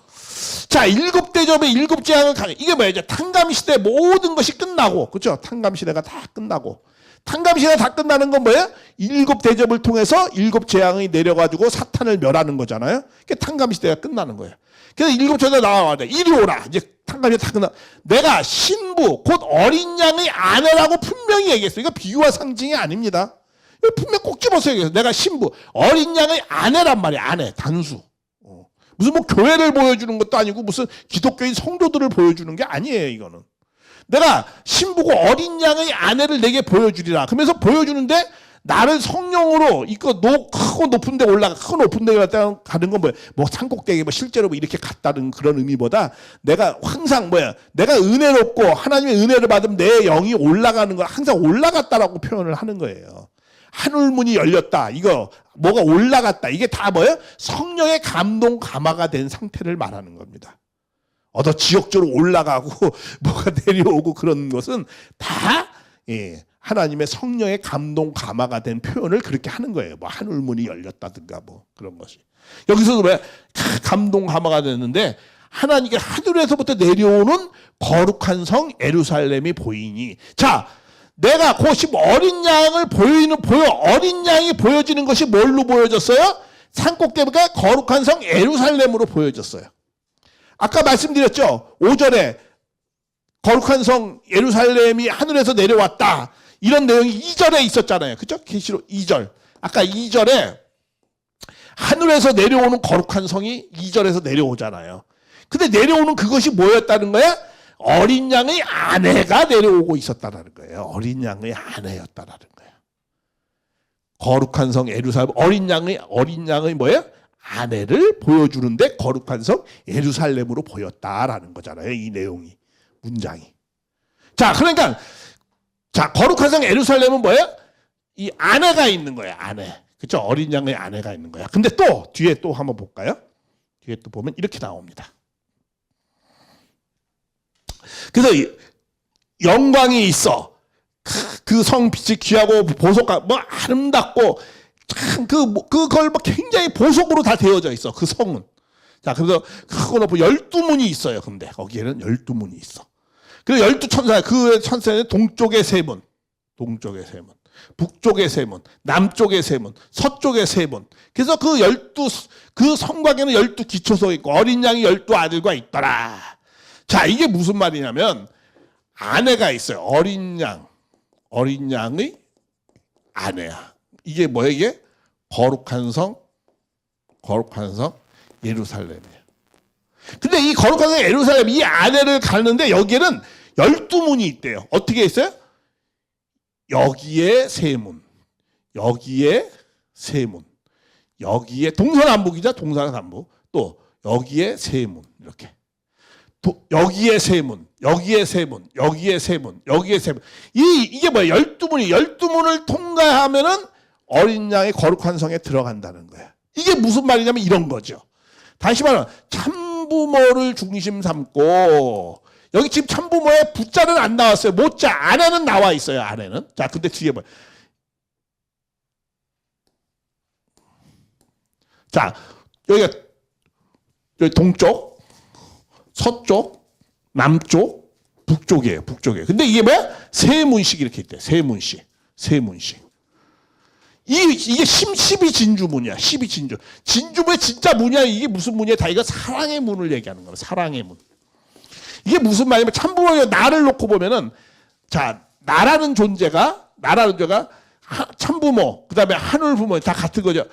자, 일곱 대접의 일곱 재앙을 이게 뭐예요? 이제 탕감시대 모든 것이 끝나고, 그렇죠? 탕감시대가 다 끝나고. 탕감시대가 다 끝나는 건 뭐예요? 일곱 대접을 통해서 일곱 재앙이 내려가지고 사탄을 멸하는 거잖아요. 그게 탕감시대가 끝나는 거예요. 그래서 일곱 천사 나와야 돼. 이리 오라. 이제 탕감시대 다 끝나. 내가 신부 곧 어린 양의 아내라고 분명히 얘기했어요. 이거 비유와 상징이 아닙니다. 이거 분명 꼭 집어서 얘기했어요. 내가 신부 어린 양의 아내란 말이야. 아내 단수. 무슨 뭐 교회를 보여주는 것도 아니고 무슨 기독교인 성도들을 보여주는 게 아니에요. 이거는. 내가 신부고 어린 양의 아내를 내게 보여주리라. 그러면서 보여주는데 나를 성령으로 이거 크고 높은 데 올라가 크고 높은 데 가는 건 뭐야? 뭐 산꼭대기 뭐 실제로 뭐 이렇게 갔다는 그런 의미보다 내가 항상 내가 은혜롭고 하나님의 은혜를 받으면 내 영이 올라가는 거 항상 올라갔다라고 표현을 하는 거예요. 하늘문이 열렸다. 이거 뭐가 올라갔다. 이게 다 뭐예요? 성령의 감동 감화가 된 상태를 말하는 겁니다. 지역적으로 올라가고 뭐가 내려오고 그런 것은 다 하나님의 성령의 감동 감화가 된 표현을 그렇게 하는 거예요. 뭐 하늘문이 열렸다든가 뭐 그런 것이. 여기서도 왜 감동 감화가 됐는데 하나님께 하늘에서부터 내려오는 거룩한 성 예루살렘이 보이니. 자, 내가 곧 어린 양을 어린 양이 보여지는 것이 뭘로 보여졌어요? 산꼭대기가 거룩한 성 예루살렘으로 보여졌어요. 아까 말씀드렸죠. 5절에 거룩한 성 예루살렘이 하늘에서 내려왔다. 이런 내용이 2절에 있었잖아요. 그죠? 계시록 2절. 아까 2절에 하늘에서 내려오는 거룩한 성이 2절에서 내려오잖아요. 근데 내려오는 그것이 뭐였다는 거야? 어린 양의 아내가 내려오고 있었다는 거예요. 어린 양의 아내였다는 거예요. 거룩한 성 예루살렘 어린 양의 뭐예요? 아내를 보여주는데 거룩한 성 예루살렘으로 보였다라는 거잖아요. 이 내용이 문장이. 자, 그러니까 거룩한 성 예루살렘은 뭐예요? 이 아내가 있는 거예요. 아내. 그렇죠? 어린 양의 아내가 있는 거야. 근데 또 뒤에 또 한번 볼까요? 뒤에 또 보면 이렇게 나옵니다. 그래서 영광이 있어. 그 성 빛이 귀하고 보석과 뭐 아름답고 참 그걸 뭐 굉장히 보석으로 다 되어져 있어. 그 성은. 자, 그래서 크고 높은 12문이 있어요. 근데 거기에는 12문이 있어. 그리고 12천사, 그 천사는 동쪽의 세 문, 북쪽의 세 문, 남쪽의 세 문, 서쪽의 세 문. 그래서 그 성곽에는 12 기초소가 있고 어린 양이 12 아들과 있더라. 자, 이게 무슨 말이냐면 아내가 있어요. 어린 양의 아내야. 이게 뭐예요? 이게 거룩한 성 예루살렘이에요. 근데 이 거룩한 성 예루살렘 이 아내를 가는데 여기에는 12문이 있대요. 어떻게 있어요? 여기에 세 문, 여기에 세 문, 여기에 동서남북이죠. 동서남북. 또 여기에 세 문 이렇게. 여기에 세 문, 여기에 세 문, 여기에 세 문, 여기에 세 문. 이게 뭐야? 12문이 12문을 통과하면은 어린 양의 거룩한 성에 들어간다는 거야. 이게 무슨 말이냐면 이런 거죠. 다시 말하면 참부모를 중심 삼고, 여기 지금 참부모에 부자는 안 나왔어요. 모자 안에는 나와 있어요. 안에는. 자, 근데 뒤에 뭐야? 자, 여기 동쪽, 서쪽, 남쪽, 북쪽이에요. 북쪽이에요. 근데 이게 뭐야? 세 문씩 이렇게 있대. 세 문씩. 세 문씩. 이게 12진주문이야. 12진주. 진주문의 진짜 문이야. 이게 무슨 문이야? 다 이거 사랑의 문을 얘기하는 거야. 사랑의 문. 이게 무슨 말이냐면 참부모가 나를 놓고 보면은, 자, 나라는 존재가 참부모, 그 다음에 하늘 부모 다 같은 거죠.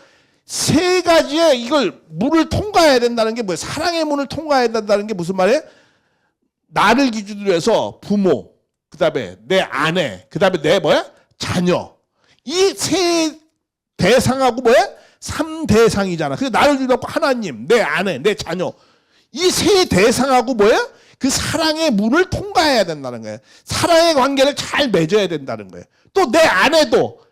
세 가지의 이걸 문을 통과해야 된다는 게 뭐예요? 사랑의 문을 통과해야 된다는 게 무슨 말이에요? 나를 기준으로 해서 부모, 그 다음에 내 아내, 그 다음에 내 뭐야? 자녀. 이 세 대상하고 뭐야? 3대상이잖아. 그래서 나를 기준으로 하나님, 내 아내, 내 자녀. 이 세 대상하고 뭐야? 그 사랑의 문을 통과해야 된다는 거예요. 사랑의 관계를 잘 맺어야 된다는 거예요. 또 내 아내도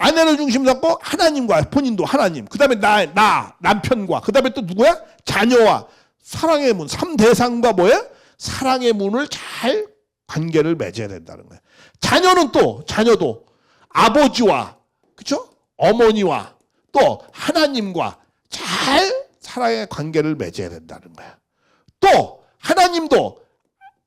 아내를 중심 잡고 하나님과 본인도 하나님, 그 다음에 나 남편과, 그 다음에 또 누구야? 자녀와 사랑의 문, 3대상과 뭐야? 사랑의 문을 잘 관계를 맺어야 된다는 거예요. 자녀도 아버지와, 그쵸? 어머니와 또 하나님과 잘 사랑의 관계를 맺어야 된다는 거야. 또 하나님도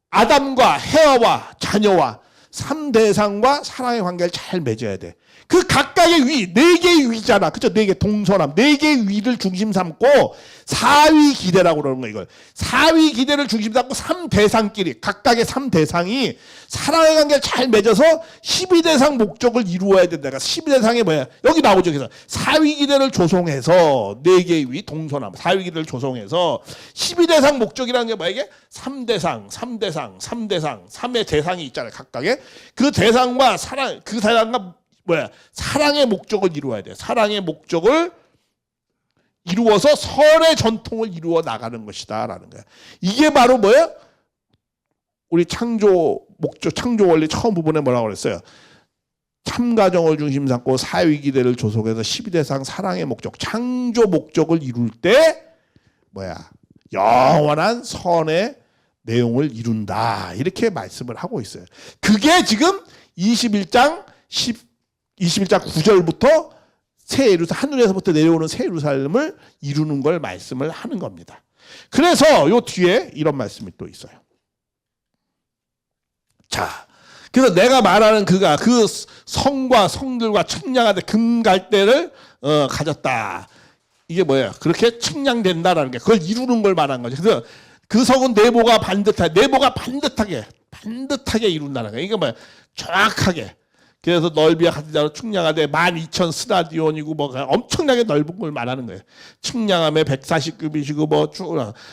아담과 헤아와 자녀와 3대상과 사랑의 관계를 잘 맺어야 돼. 그 각각의 위, 4개의 위잖아. 그죠? 4개 동서남, 4개의 위를 중심 삼고 사위 기대라고 그러는 거야, 이걸. 사위 기대를 중심 삼고 3대상끼리, 각각의 3대상이 사랑의 관계를 잘 맺어서 12대상 목적을 이루어야 된다. 그러니까 12대상이 뭐야? 여기 나오죠. 그래서 사위 기대를 조성해서 4개의 위, 동서남, 사위 기대를 조성해서 12대상 목적이라는 게 뭐야, 이게? 3대상, 3의 대상이 있잖아요, 각각의. 그 대상과 그 대상과 뭐야? 사랑의 목적을 이루어야 돼. 사랑의 목적을 이루어서 선의 전통을 이루어 나가는 것이다 라는 거야. 이게 바로 뭐야? 우리 창조 원리 처음 부분에 뭐라고 그랬어요? 참가정을 중심 삼고 사위기대를 조속해서 12대상 사랑의 목적, 창조 목적을 이룰 때 뭐야? 영원한 선의 내용을 이룬다. 이렇게 말씀을 하고 있어요. 그게 지금 21장 9절부터 새 예루살렘, 하늘에서부터 내려오는 새 예루살렘을 이루는 걸 말씀을 하는 겁니다. 그래서 요 뒤에 이런 말씀이 또 있어요. 자, 그래서 내가 말하는 그가 그 성과 성들과 측량하되 금갈대를 가졌다. 이게 뭐예요? 그렇게 측량된다라는 게 그걸 이루는 걸 말하는 거죠. 그래서 그 성은 내모가 반듯하게 이룬다는 거예요. 이게 뭐예요? 정확하게. 그래서 넓이와 같은 자로 측량하되 12,000 스타디온이고 뭐 엄청나게 넓은 걸 말하는 거예요. 측량함에 140규빗이고 뭐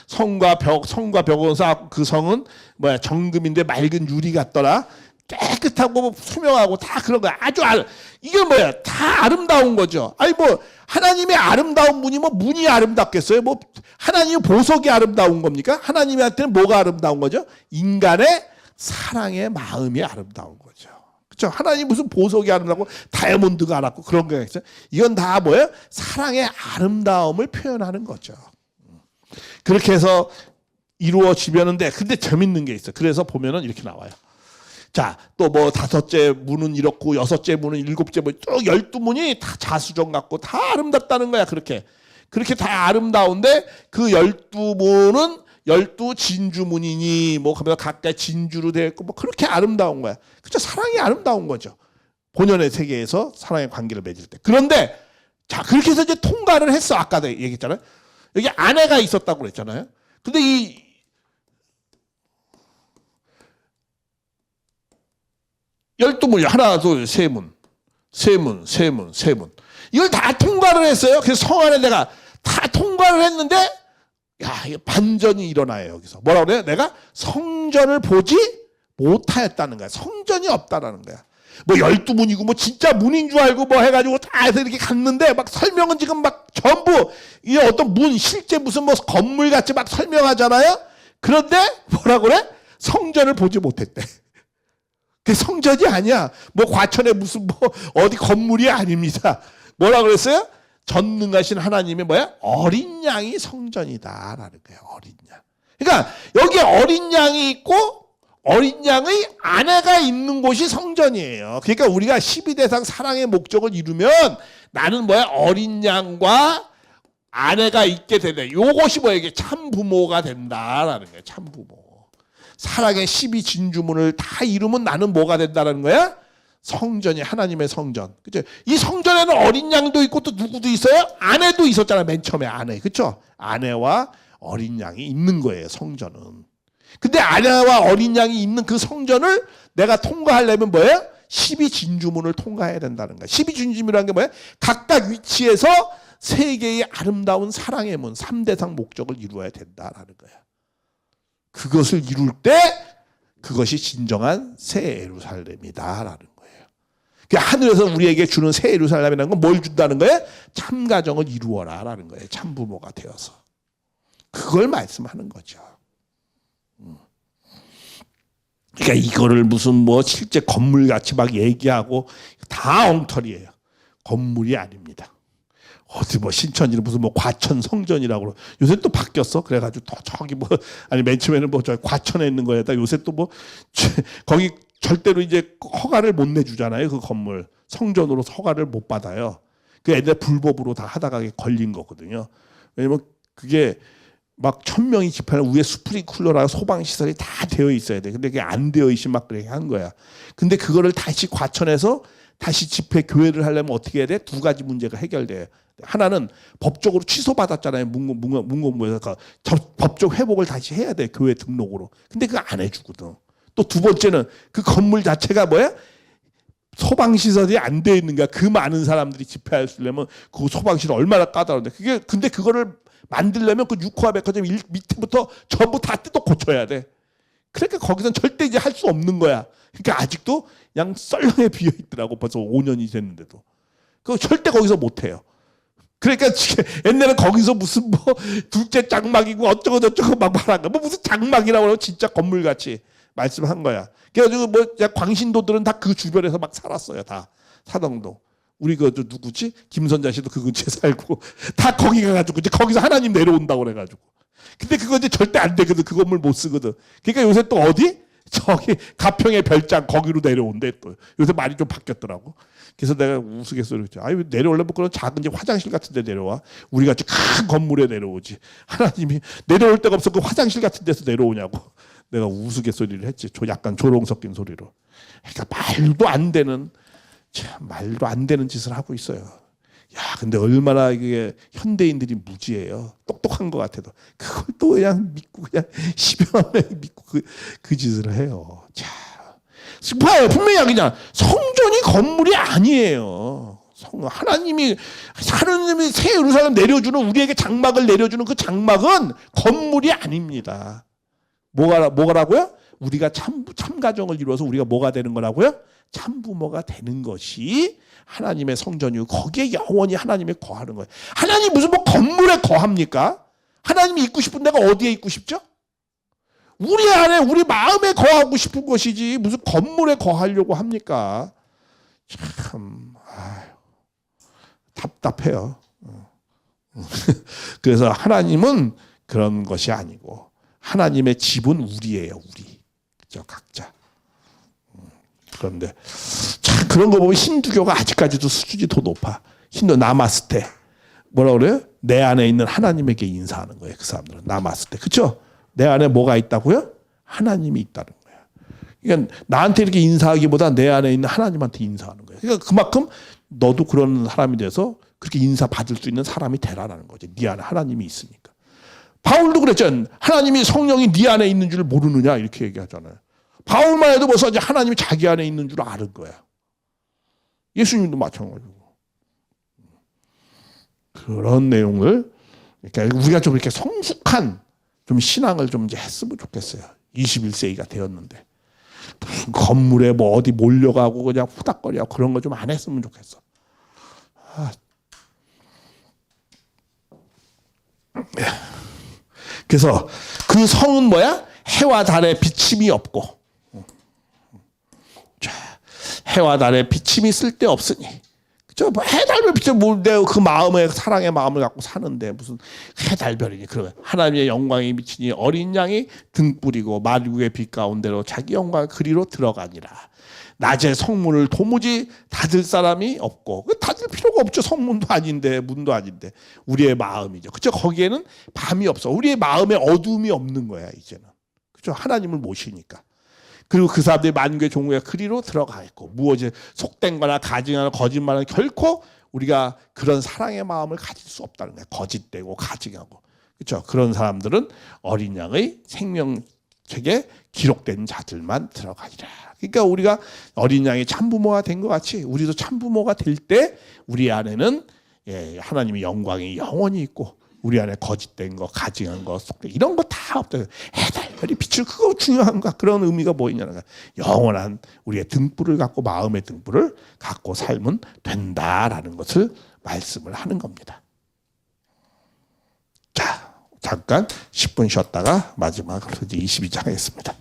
성과 벽은 쌓았고 그 성은 뭐야? 정금인데 맑은 유리 같더라. 깨끗하고 뭐 투명하고 다 그런 거야. 이게 뭐야? 다 아름다운 거죠. 아니 뭐 하나님의 아름다운 문이 뭐 문이 아름답겠어요? 뭐 하나님의 보석이 아름다운 겁니까? 하나님한테는 뭐가 아름다운 거죠? 인간의 사랑의 마음이 아름다운 거죠. 그렇죠? 하나님 무슨 보석이 아름답고 다이아몬드가 아름답고 그런 거 있어요? 이건 다 뭐예요? 사랑의 아름다움을 표현하는 거죠. 그렇게 해서 이루어지면은데 근데 재밌는 게 있어요. 그래서 보면은 이렇게 나와요. 자, 또 뭐 5째 문은 이렇고 6째 문은 7째 문, 쭉 12문이 다 자수정 같고 다 아름답다는 거야. 그렇게 다 아름다운데 그 12문은 12진주문이니 뭐 그러면 각각 진주로 되어 있고 뭐 그렇게 아름다운 거야. 그렇죠? 사랑이 아름다운 거죠. 본연의 세계에서 사랑의 관계를 맺을 때. 그런데 자, 그렇게 해서 이제 통과를 했어. 아까도 얘기했잖아요. 여기 아내가 있었다고 그랬잖아요. 근데 이 12문, 하나, 둘, 세 문. 이걸 다 통과를 했어요. 그래서 성 안에 내가 다 통과를 했는데, 야, 이게 반전이 일어나요, 여기서. 뭐라고 그래요? 내가 성전을 보지 못하였다는 거야. 성전이 없다라는 거야. 뭐 12문이고 뭐 진짜 문인 줄 알고 뭐 해가지고 다 해서 이렇게 갔는데 막 설명은 지금 막 전부 이 어떤 문 실제 무슨 뭐 건물 같이 막 설명하잖아요. 그런데 뭐라 그래? 성전을 보지 못했대. 그 성전이 아니야. 뭐 과천에 무슨 뭐 어디 건물이 아닙니다. 뭐라 그랬어요? 전능하신 하나님의 뭐야? 어린 양이 성전이다라는 거예요. 어린 양. 그러니까 여기 어린 양이 있고 어린 양의 아내가 있는 곳이 성전이에요. 그러니까 우리가 12대상 사랑의 목적을 이루면 나는 뭐야? 어린 양과 아내가 있게 된다. 이것이 뭐야? 이게 참 부모가 된다라는 거예요. 참 부모. 사랑의 12진주문을 다 이루면 나는 뭐가 된다라는 거야? 성전이 하나님의 성전. 그죠? 이 성전에는 어린 양도 있고 또 누구도 있어요? 아내도 있었잖아요. 맨 처음에 아내. 그렇죠? 아내와 어린 양이 있는 거예요. 성전은. 근데 아내와 어린 양이 있는 그 성전을 내가 통과하려면 뭐예요? 12진주문을 통과해야 된다는 거야. 12진주문이라는 게 뭐예요? 각각 위치에서 세 개의 아름다운 사랑의 문, 3대상 목적을 이루어야 된다라는 거야. 그것을 이룰 때 그것이 진정한 새 예루살렘이다라는 거예요. 하늘에서 우리에게 주는 새 예루살렘이라는 건 뭘 준다는 거예요? 참 가정을 이루어라라는 거예요. 참 부모가 되어서. 그걸 말씀하는 거죠. 그러니까 이거를 무슨 뭐 실제 건물같이 막 얘기하고 다 엉터리예요. 건물이 아닙니다. 어디 뭐 신천지는 무슨 뭐 과천 성전이라고 그러. 요새 또 바뀌었어. 그래가지고 또 저기 뭐 아니 맨 처음에는 뭐 저 과천에 있는 거에다 요새 또 뭐 거기 절대로 이제 허가를 못 내주잖아요. 그 건물 성전으로 허가를 못 받아요. 그 애들 불법으로 다 하다가 걸린 거거든요. 왜냐면 그게 막 1000명이 집회하는 위에 스프링클러랑 소방시설이 다 되어 있어야 돼. 근데 그게 안 되어 있으면 막 그렇게 한 거야. 근데 그거를 다시 과천에서 다시 집회 교회를 하려면 어떻게 해야 돼? 두 가지 문제가 해결돼. 하나는 법적으로 취소받았잖아요. 문고부에서 법적 회복을 다시 해야 돼. 교회 등록으로. 근데 그거 안 해주거든. 또 두 번째는 그 건물 자체가 뭐야? 소방시설이 안 되어 있는 거야. 그 많은 사람들이 집회할 수 있려면 그 소방시설 얼마나 까다로운데. 근데 그거를 만들려면 그 6호화 백화점 밑에부터 전부 다 뜯어 고쳐야 돼. 그러니까 거기선 절대 이제 할 수 없는 거야. 그러니까 아직도 그냥 썰렁해 비어 있더라고. 벌써 5년이 됐는데도. 그거 절대 거기서 못 해요. 그러니까 옛날에 거기서 무슨 뭐 둘째 장막이고 어쩌고 저쩌고 막 말한 거. 뭐 무슨 장막이라고 하고 진짜 건물같이 말씀한 거야. 그래가지고 뭐 광신도들은 다 그 주변에서 막 살았어요. 다 사당도. 우리 그 누구지? 김선자 씨도 그 근처에 살고 다 거기 가가지고 이제 거기서 하나님 내려온다고 그래가지고. 근데 그거 이제 절대 안 되거든. 그 건물 못 쓰거든. 그러니까 요새 또 어디? 저기 가평의 별장 거기로 내려온대 또. 요새 말이 좀 바뀌었더라고. 그래서 내가 우스갯소리로 했죠. 아유 내려오려면 그런 작은 집 화장실 같은 데 내려와. 우리 같이 큰 건물에 내려오지. 하나님이 내려올 데가 없어 그 화장실 같은 데서 내려오냐고. 내가 우스갯소리를 했지. 약간 조롱 섞인 소리로. 그러니까 말도 안 되는 짓을 하고 있어요. 야, 근데 얼마나 이게 현대인들이 무지해요. 똑똑한 것 같아도 그걸 또 그냥 믿고 그냥 10여 명이 믿고 그 짓을 해요. 자, 봐요. 분명히 그냥 성전이 건물이 아니에요. 하나님이 새 예루살렘 내려주는 우리에게 장막을 내려주는 그 장막은 건물이 아닙니다. 뭐가라고요? 우리가 참 가정을 이루어서 우리가 뭐가 되는 거라고요? 참 부모가 되는 것이 하나님의 성전이고 거기에 영원히 하나님이 거하는 거예요. 하나님 무슨 뭐 건물에 거합니까? 하나님이 있고 싶은 데가 어디에 있고 싶죠? 우리 안에 우리 마음에 거하고 싶은 것이지 무슨 건물에 거하려고 합니까? 참 답답해요. 그래서 하나님은 그런 것이 아니고 하나님의 집은 우리예요. 우리. 그죠? 각자. 그런데 참 그런 거 보면 힌두교가 아직까지도 수준이 더 높아. 힌두 나마스테. 뭐라 그래요? 내 안에 있는 하나님에게 인사하는 거예요. 그 사람들은 나마스테. 그렇죠? 내 안에 뭐가 있다고요? 하나님이 있다는 거예요. 그러니까 나한테 이렇게 인사하기보다 내 안에 있는 하나님한테 인사하는 거예요. 그러니까 그만큼 너도 그런 사람이 돼서 그렇게 인사받을 수 있는 사람이 되라는 거죠. 네 안에 하나님이 있으니까. 바울도 그랬잖아요. 하나님이 성령이 네 안에 있는 줄 모르느냐 이렇게 얘기하잖아요. 바울만 해도 벌써 이제 하나님이 자기 안에 있는 줄 아는 거야. 예수님도 마찬가지고. 그런 내용을 그러니까 우리가 좀 이렇게 성숙한 좀 신앙을 좀 이제 했으면 좋겠어요. 21세기가 되었는데. 무슨 건물에 뭐 어디 몰려가고 그냥 후닥거리고 그런 거 좀 안 했으면 좋겠어. 그래서 그 성은 뭐야? 해와 달에 비침이 없고, 자, 해와 달에 비침이 쓸데없으니, 그죠? 뭐 해달별 비침 내가 그 마음에 사랑의 마음을 갖고 사는데 무슨 해달별이니? 그러면 하나님의 영광이 비치니 어린 양이 등불이고 만국의 빛 가운데로 자기 영광 그리로 들어가니라. 낮에 성문을 도무지 닫을 사람이 없고, 닫을 필요가 없죠. 성문도 아닌데 문도 아닌데 우리의 마음이죠. 그죠? 거기에는 밤이 없어. 우리의 마음에 어둠이 없는 거야 이제는. 그죠? 하나님을 모시니까. 그리고 그 사람들이 만국의 종국의 그리로 들어가 있고, 무엇이 속된 거나 가증하나 거짓말은 결코 우리가 그런 사랑의 마음을 가질 수 없다는 거야. 거짓되고 가증하고. 그렇죠? 그런 사람들은 어린 양의 생명책에 기록된 자들만 들어가리라. 그러니까 우리가 어린 양이 참부모가 된 것 같이 우리도 참부모가 될 때 우리 안에는 하나님의 영광이 영원히 있고, 우리 안에 거짓된 거, 가증한 거, 속된 이런 거 다 없다. 해달별이 빛을, 그거 중요한가? 그런 의미가 뭐냐는 거야. 영원한 우리의 등불을 갖고, 마음의 등불을 갖고 살면 된다라는 것을 말씀을 하는 겁니다. 자, 잠깐 10분 쉬었다가 마지막으로 이제 22장 하겠습니다.